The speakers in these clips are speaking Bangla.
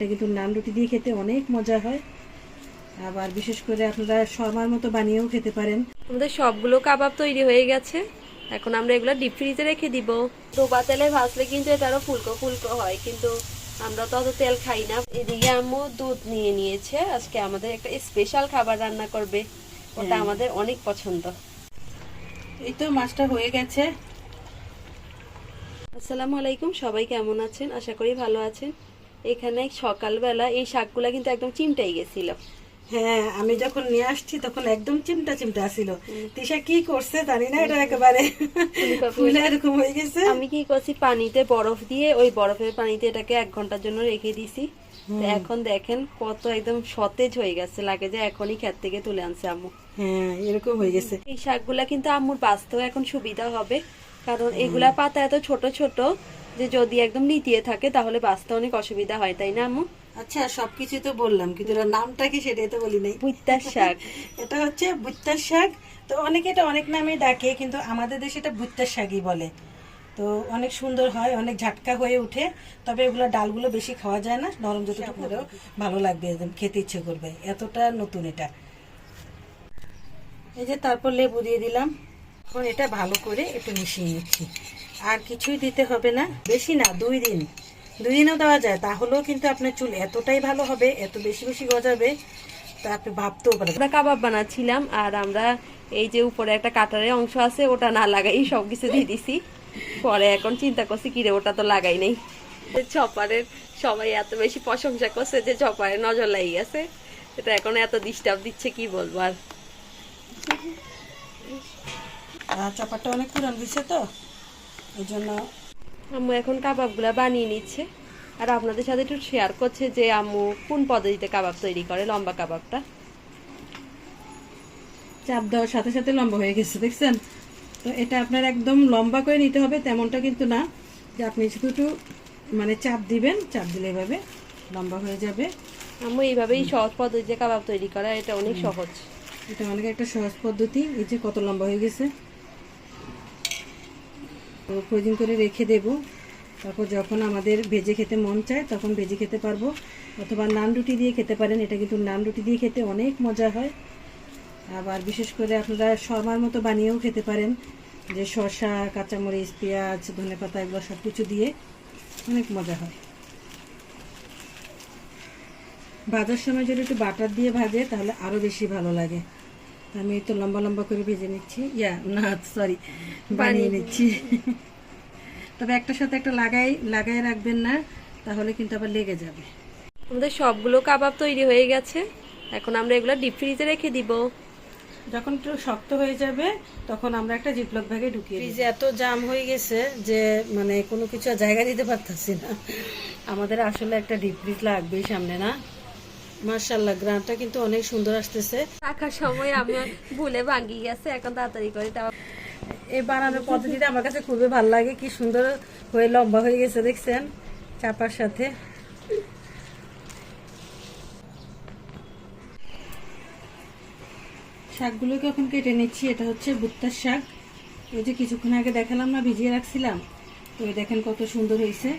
এটা কিন্তু নান রুটি দিয়ে খেতে অনেক মজা হয়। আবার বিশেষ করে আপনারা শর্মার মতো বানিয়েও খেতে পারেন। আমাদের সবগুলো কাবাব তৈরি হয়ে গেছে। এখন আমরা এগুলো ডিপ ফ্রিজে রেখে দিব। ডোবা তেলে ভাজলে কিন্তু এটা আরো ফুলকো ফুলকো হয়, কিন্তু আমরা তো অত তেল খাই না। এদিকে আম্মু দুধ নিয়ে নিয়েছে, আজকে আমাদের একটা স্পেশাল খাবার রান্না করবে, ওটা আমাদের অনেক পছন্দ। এই তো মাছটা হয়ে গেছে। আসসালামু আলাইকুম, সবাই কেমন আছেন? আশা করি ভালো আছেন। এখানে সকালবেলা এই শাকগুলা কিন্তু একদম চিমটাই গেছিল। হ্যাঁ, আমি যখন নিয়ে আসছি তখন একদম চিমটা চিমটা ছিল। তিশা কি করছে জানি না, এটা একেবারে ফুলে এরকম হয়ে গেছে। আমি কি করছি, পানিতে বরফ দিয়ে ওই বরফের পানিতে এটাকে 1 ঘন্টার জন্য রেখে দিছি। তো এখন দেখেন কত একদম সতেজ হয়ে গেছে, লাগে যে এখনই ক্ষেত থেকে তুলে আনছে আম্মু। হ্যাঁ, এরকম হয়ে গেছে। এই শাকগুলা কিন্তু আম্মুর বাঁচতেও এখন সুবিধা হবে, কারণ এগুলা পাতা এত ছোট ছোট যে যদি একদম নিতিয়ে থাকে তাহলে বাঁচতে অনেক অসুবিধা হয়, তাই না আম্মু? আচ্ছা, সবকিছু তো বললাম, কিন্তু এটার নামটা কি সেটাই তো বলি নাই। বুইত্তার শাক। এটা হচ্ছে বুইত্তার শাক। তো অনেকে এটা অনেক নামে ডাকে, কিন্তু আমাদের দেশে এটা বুইত্তার শাকই বলে। তো অনেক সুন্দর হয়, অনেক ঝাটকা হয়ে উঠে। তবে এগুলো ডালগুলো বেশি খাওয়া যায় না, নরম যতটুকু হলেও ভালো লাগবে, একদম খেতে ইচ্ছে করবে, এতটা নতুন এটা। এই যে তারপর লেবু দিয়ে দিলাম। এখন এটা ভালো করে একটু মিশিয়ে নিচ্ছি। আর কিছুই দিতে হবে না, বেশি না, 2 দিনও দেওয়া যায়, তাহলেও কিন্তু আপনার চুল এতটাই ভালো হবে, এত বেশি বেশি গজাবে তা আপনি ভাবতেও পারেন। আমরা কাবাব বানাচ্ছিলাম, আর আমরা এই যে উপরে একটা কাটারের অংশ আছে ওটা না লাগাই সবকিছু দিয়ে দিছি। পরে এখন চিন্তা করছি কিরে ওটা তো লাগাই নাই। চপারের সবাই এত বেশি প্রশংসা করছে যে চপারের নজর লেগে গেছে, এটা এখন এত ডিস্টার্ব দিচ্ছে কি বলবো আর। চপারটা অনেক পুরান হয়েছে তো এই জন্য। আম্মু এখন কাবাবগুলা বানিয়ে নিচ্ছে, আর আপনাদের সাথে একটু শেয়ার করছে যে আম্মু কোন পদ্ধতিতে কাবাব তৈরি করে, লম্বা কাবাবটা। চাপ দেওয়ার সাথে সাথে লম্বা হয়ে গেছে, দেখছেন? তো এটা আপনার একদম লম্বা করে নিতে হবে তেমনটা কিন্তু না, যে আপনি শুধু একটু মানে চাপ দিবেন, চাপ দিলে এভাবে লম্বা হয়ে যাবে। আম্মু এইভাবেই সহজ পদ্ধতিতে কাবাব তৈরি করা, এটা অনেক সহজ। এটা অনেক একটা সহজ পদ্ধতি। এই যে কত লম্বা হয়ে গেছে। তো ফ্রোজিং করে রেখে দেব, তারপর যখন আমাদের ভেজে খেতে মন চায় তখন ভেজে খেতে পারবো, অথবা নান রুটি দিয়ে খেতে পারেন। এটা কিন্তু নান রুটি দিয়ে খেতে অনেক মজা হয়। আবার বিশেষ করে আপনারা শর্মার মতো বানিয়েও খেতে পারেন, যে শসা, কাঁচামরিচ, পেঁয়াজ, ধনেপাতা এগুলো সব কিছু দিয়ে অনেক মজা হয়। ভাজার সময় যদি একটু বাটার দিয়ে ভাজে তাহলে আরও বেশি ভালো লাগে। আমি তো লম্বা লম্বা করে ভেজে নিচ্ছি, বানিয়ে নিচ্ছি। তবে একটার সাথে একটা লাগাই রাখবেন না, তাহলে কিন্তু আবার লেগে যাবে। আমাদের সবগুলো কাবাব তৈরি হয়ে গেছে, এখন আমরা এগুলো ডিপ ফ্রিজে রেখে দিব। যখন একটু শক্ত হয়ে যাবে তখন আমরা একটা জিপলক ব্যাগে ঢুকিয়ে দিই। ফ্রিজে এত জাম হয়ে গেছে যে মানে কোনো কিছু জায়গা দিতে পারতেছি না। আমাদের আসলে একটা ডিপ ফ্রিজ লাগবেই সামনে, না? মাশাআল্লাহ, গ্রামটা কিন্তু অনেক সুন্দর আসতেছে। রাখার সময় আমি ভুলে ভাঙি গেছে, এখন তাড়াতাড়ি করে এই বানানোর পদ্ধতিটা আমার কাছে খুবই ভালো লাগে। কি সুন্দর হয়ে লম্বা হয়ে গেছে, দেখছেন? চাপার সাথে শাকগুলোকে এখন কেটে নিচ্ছি। এটা হচ্ছে ভুট্টার শাক। এই যে কিছুক্ষণ আগে দেখালাম না, ভিজিয়ে রাখছিলাম, তো দেখেন কত সুন্দর হয়েছে।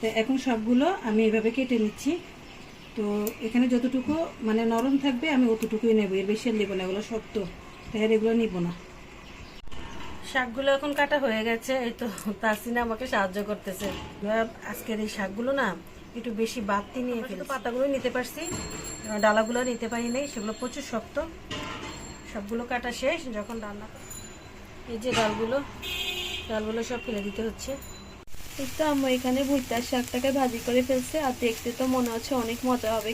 তো এখন সবগুলো আমি এভাবে কেটে নিচ্ছি। তো এখানে যতটুকু মানে নরম থাকবে আমি অতটুকুই নেব, এর বেশি নেবো না, এগুলো শক্ত, তাই এগুলো নিব না। শাকগুলো এখন কাটা হয়ে গেছে। এই তো তাসিনা আমাকে সাহায্য করতেছে। আজকের এই শাকগুলো না একটু বেশি বাড়তি নিয়ে ফেলছি। পাতাগুলো নিতে পারছি, ডালাগুলো নিতে পারি নাই, সেগুলো প্রচুর শক্ত। সবগুলো কাটা শেষ। যখন রান্না, এই যে ডালগুলো সব ফেলে দিতে হচ্ছে। এই তো আম্মু এখানে ভুট্টার শাকটাকে ভাজি করে ফেলছে, আর দেখতে তো মনে হচ্ছে অনেক মজা হবে।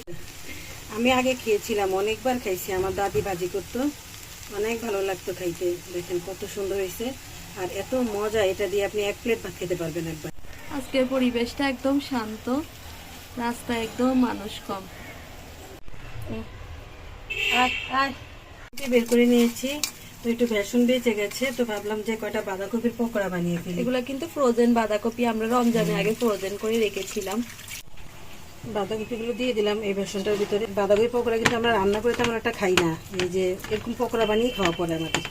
আমি আগে খেয়েছিলাম, অনেকবার খাইছি, আমার দাদি ভাজি করতো, অনেক ভালো লাগতো খাইতে। দেখেন কত সুন্দর হয়েছে, আর এত মজা, এটা দিয়ে আপনি 1 প্লেট ভাত খেতে পারবেন একবার। আজকের পরিবেশটা একদম শান্ত, রাস্তায় একদম মানুষ কম। বের করে নিয়েছি, তো একটু বেসন বেঁচে গেছে, তো ভাবলাম যে কয়টা বাঁধাকপির পকোড়া বানিয়ে ফেলি। এগুলো কিন্তু ফ্রোজেন বাঁধাকপি, আমরা রমজানের আগে ফ্রোজেন করে রেখেছিলাম। বাঁধাকপিগুলো দিয়ে দিলাম এই বেসনটার ভিতরে। বাঁধাকপি পকোড়া কিন্তু আমরা রান্না করে তেমন একটা খাই না, এই যে এরকম পকোড়া বানিয়ে খাওয়া পড়ে আমাদের।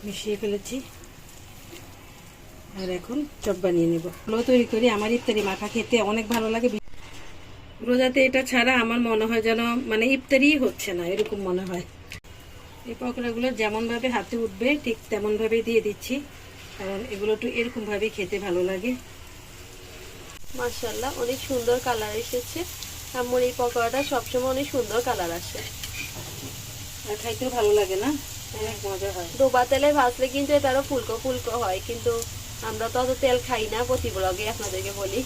মিশিয়ে ফেলেছি। আর এখন চপ বানিয়ে নেব। এগুলো তৈরি করি, আমার ইফতারি মাখা খেতে অনেক ভালো লাগে। রোজাতে এটা ছাড়া আমার মনে হয় যেন মানে ইফতারি হচ্ছে না, এরকম মনে হয়। এই পকোড়াগুলো যেমনভাবে হাতে উঠবে ঠিক তেমনভাবেই দিয়ে দিচ্ছি, কারণ এগুলো একটু এরকমভাবেই খেতে ভালো লাগে। মাশাআল্লাহ, অনেক সুন্দর কালার এসেছে। আম্মুর এই পকোড়াটা সবসময় অনেক সুন্দর কালার আসে, আর খাইতেও ভালো লাগে না, অনেক মজা হয়। ডোবা তেলে ভাজলে কিন্তু এটা আরো ফুলকো ফুলকো হয়, কিন্তু আমরা তো অত তেল খাই না, প্রতি ব্লগে আপনাদেরকে বলি।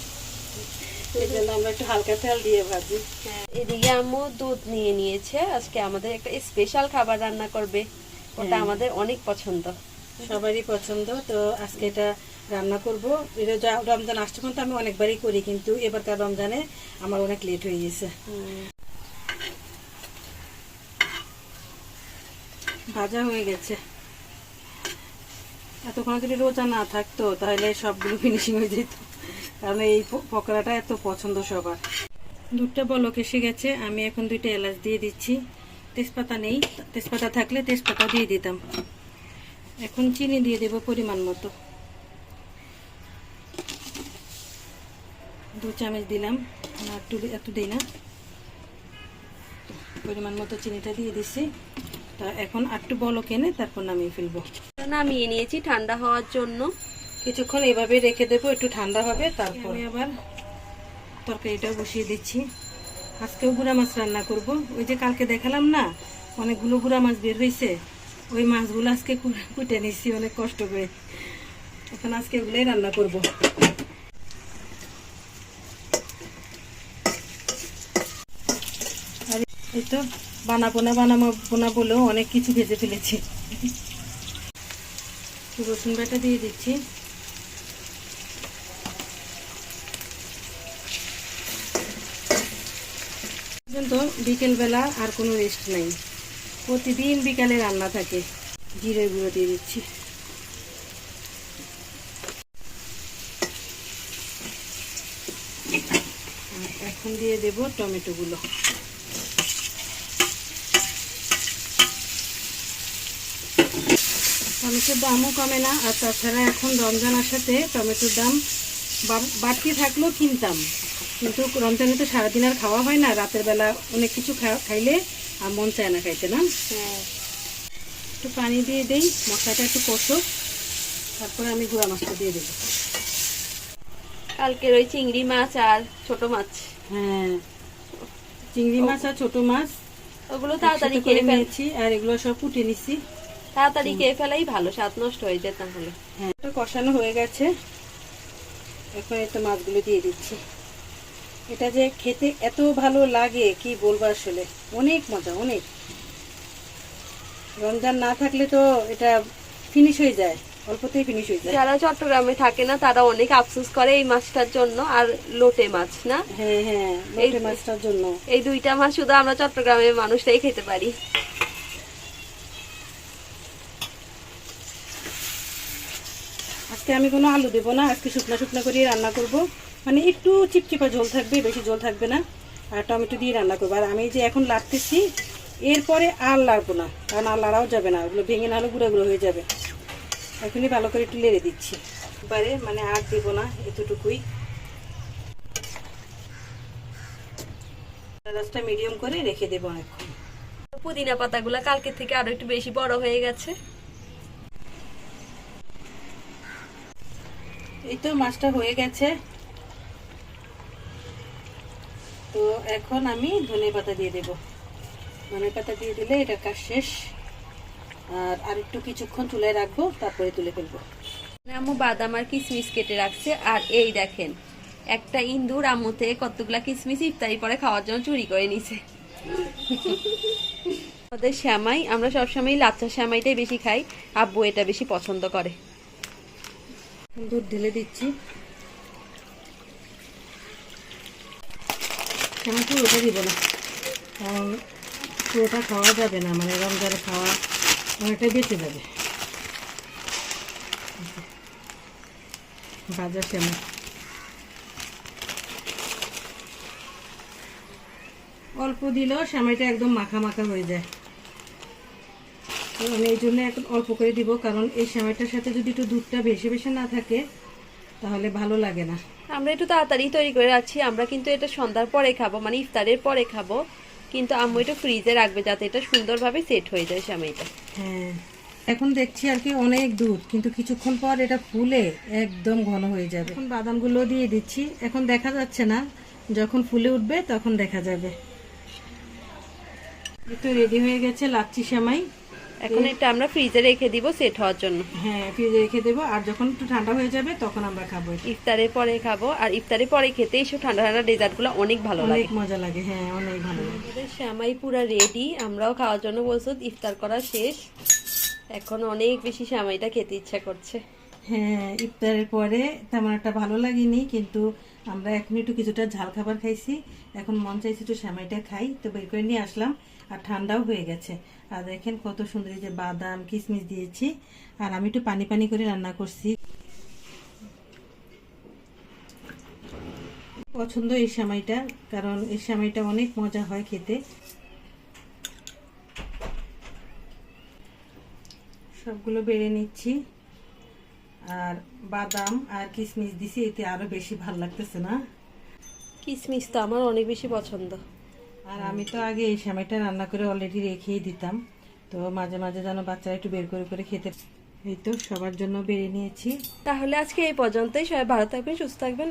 এই জন্য আমরা একটু হালকা তেল দিয়ে ভাজি। হ্যাঁ, এদিকে আম্মু দুধ নিয়ে নিয়েছে, আজকে আমাদের একটা স্পেশাল খাবার রান্না করবে, ওটা আমাদের অনেক পছন্দ, সবারই পছন্দ। তো আজকে এটা রান্না করব। এটা রমজান আসছে কিন্তু আমি অনেকবারই করি, কিন্তু এবারকার রমজানে আমার অনেক লেট হয়ে গেছে। ভাজা হয়ে গেছে। এতক্ষণ যদি রোজা না থাকতো তাহলে সবগুলো ফিনিশিং হয়ে যেত, কারণ এই পকোড়াটা এত পছন্দ সবার। দুধটা বলক এসে গেছে, আমি এখন 2টা এলাচ দিয়ে দিচ্ছি। তেজপাতা নেই, তেজপাতা থাকলে তেজপাতা দিয়ে দিতাম। এখন চিনি দিয়ে দেব পরিমাণ মতো, 2 চামচ দিলাম, এত দিই না, পরিমাণ মতো চিনিটা দিয়ে দিচ্ছি। তা এখন একটু বলক এনে তারপর নামিয়ে ফেলবো। নামিয়ে নিয়েছি ঠান্ডা হওয়ার জন্য, কিছুক্ষণ এভাবে রেখে দেবো, একটু ঠান্ডা হবে। তারপর আমি আবার তরকারিটাও বসিয়ে দিচ্ছি। আজকেও গুঁড়া মাছ রান্না করব। ওই যে কালকে দেখালাম না অনেকগুলো গুঁড়া মাছ বের হয়েছে, ওই মাছগুলো আজকে কুটে নিচ্ছি অনেক কষ্ট করে। এখন আজকে এগুলোই রান্না করব। আর এই তো বানাবো বলেও অনেক কিছু ভেজে ফেলেছি। রসুন বাটা দিয়ে দিচ্ছি। পর্যন্ত বিকেলবেলা আর কোনো রেস্ট নাই, প্রতিদিন বিকালে রান্না থাকে। জিরে গুঁড়ো দিয়ে দিচ্ছি। এখন দিয়ে দেব টমেটোগুলো। টমেটোর দামও কমে না, আর তাছাড়া এখন রমজান আসাতে টমেটোর দাম বাড়তি থাকলেও কিনতাম, কিন্তু রমজানে তো সারাদিন আর খাওয়া হয় না, রাতের বেলা অনেক কিছু খাইলে আর মন চায় না খাইতে না। একটু পানি দিয়ে দেই, মশলাটা একটু কষুক, তারপরে আমি গুঁড়া মাছটা দিয়ে দেবো। কালকের ওই চিংড়ি মাছ আর ছোট মাছ, হ্যাঁ চিংড়ি মাছ আর ছোট মাছ ওগুলো তাড়াতাড়ি একসাথে খেয়ে করে নিয়েছি, আর এগুলো সব কুটে নিচ্ছি। তাড়াতাড়ি খেয়ে ফেলাই ভালো, স্বাদ নষ্ট হয়ে যেত তাহলে। হ্যাঁ, এটা কষানো হয়ে গেছে, এখন এটা মাছগুলো দিয়ে দিচ্ছি। এটা যে খেতে এত ভালো লাগে কি বলবো, আসলে অনেক মজা, অনেক। রমজান না থাকলে তো এটা ফিনিশ হয়ে যায়, অল্পতেই ফিনিশ হয়ে যায়। যারা চট্টগ্রামে থাকে না তারা অনেক আফসোস করে এই মাছটার জন্য, আর লোটে মাছ না, হ্যাঁ হ্যাঁ, লোটে মাছটার জন্য। এই 2টা মাছ শুধু আমরা চট্টগ্রামের মানুষটাই খেতে পারি। আজকে আমি কোনো আলু দেবো না, আজকে শুকনো শুকনো করে রান্না করব, মানে একটু চিপচিপা ঝোল থাকবে, বেশি ঝোল থাকবে না। আর টমেটো দিয়ে রান্না করবো। আর আমি যে এখন লাড়তেছি, এরপরে আর লাড়বো না, কারণ আর লাড়াও যাবে না, ওগুলো ভেঙে নাহলে গুঁড়ো গুঁড়ো হয়ে যাবে। এখনই ভালো করে একটু লেড়ে দিচ্ছি, এবারে মানে আর দেবো না, এতটুকুই। রাস্তা মিডিয়াম করে রেখে দেবো অনেকক্ষণ। পুদিনা পাতাগুলা কালকে থেকে আরো একটু বেশি বড় হয়ে গেছে। এই তো মাছটা হয়ে গেছে, তো এখন আমি ধনেপাতা দিয়ে দেব। ধনেপাতা দিয়ে দিলে এটা কাজ শেষ। আর একটু কিছুক্ষণ চুলায় রাখবো, তারপরে তুলে ফেলবো। আম্মু বাদাম আর কিশমিশ কেটে রাখছে, আর এই দেখেন একটা ইন্দুর আম্মু থেকে কতগুলা কিশমিশ ইফতারি পরে খাওয়ার জন্য চুরি করে নিছে। আমাদের শ্যামাই, আমরা সবসময় লাচ্চা শ্যামাইটাই বেশি খাই, আব্বু এটা বেশি পছন্দ করে। দুধ ঢেলে দিচ্ছি। কেমন পুরোটা দিব না, কারণ পুরোটা খাওয়া যাবে না, মানে রমজানে খাওয়া অনেকটাই বেঁচে যাবে। ভাজা শ্যামা অল্প দিলেও শ্যামাইটা একদম মাখা মাখা হয়ে যায়। মানে এই জন্য এখন অল্প করে দিব, কারণ এই সেমাইটার সাথে যদি একটু দুধটা ভেসে ভেসে না থাকে তাহলে ভালো লাগে না। আমরা একটু তাড়াতাড়ি তৈরি করে রাখছি, আমরা কিন্তু এটা সন্ধ্যার পরে খাবো, মানে ইফতারের পরে খাবো, কিন্তু আম্মু এটা ফ্রিজে রাখবে যাতে এটা সুন্দরভাবে সেট হয়ে যায় সেমাইটা। হ্যাঁ, এখন দেখছি আর কি অনেক দুধ, কিন্তু কিছুক্ষণ পর এটা ফুলে একদম ঘন হয়ে যাবে। এখন বাদামগুলো দিয়ে দিচ্ছি, এখন দেখা যাচ্ছে না, যখন ফুলে উঠবে তখন দেখা যাবে। এই তো রেডি হয়ে গেছে লাচ্ছি সেমাই। এখন এটা আমরা ফ্রিজে রেখে দিব সেট হওয়ার জন্য। হ্যাঁ, ফ্রিজে রেখে দেবো, আর যখন একটু ঠান্ডা হয়ে যাবে তখন আমরা খাবো। ইফতারের পরে খাবো, আর ইফতারের পরে খেতে এইসব ঠান্ডা ঠান্ডা ডেজার্টগুলো অনেক ভালো লাগে, অনেক মজা লাগে। হ্যাঁ, অনেক ভালো লাগে। আমাদের সেমাই পুরা রেডি, আমরাও খাওয়ার জন্য বলছো, ইফতার করা শেষ, এখন অনেক বেশি সেমাইটা খেতে ইচ্ছা করছে। হ্যাঁ, ইফতারের পরে তেমন একটা ভালো লাগেনি, কিন্তু আমরা এখন একটু কিছুটা ঝাল খাবার খাইছি, এখন মন চাইছে একটু সেমাইটা খাই, তো বের করে নিয়ে আসলাম। আর ঠান্ডাও হয়ে গেছে। আর দেখেন কত সুন্দর, এই যে বাদাম কিশমিশ দিয়েছি, আর আমি একটু পানি পানি করে রান্না করছি। পছন্দ এই সেমাইটা, কারণ এই সেমাইটা অনেক মজা হয় খেতে। সবগুলো বেড়ে নিচ্ছি, আর বাদাম আর কিশমিশ দিছি, এতে আরো বেশি ভালো লাগতেছে না? কিশমিশ তো আমার অনেক বেশি পছন্দ। আর আমি তো আগে এই সেমাইটা রান্না করে অলরেডি রেখেই দিতাম, তো মাঝে মাঝে যেন বাচ্চারা একটু বের করে করে খেতে। এই তো সবার জন্য বেড়ে নিয়েছি। তাহলে আজকে এই পর্যন্তই, সবাই ভালো থাকবেন, সুস্থ থাকবেন।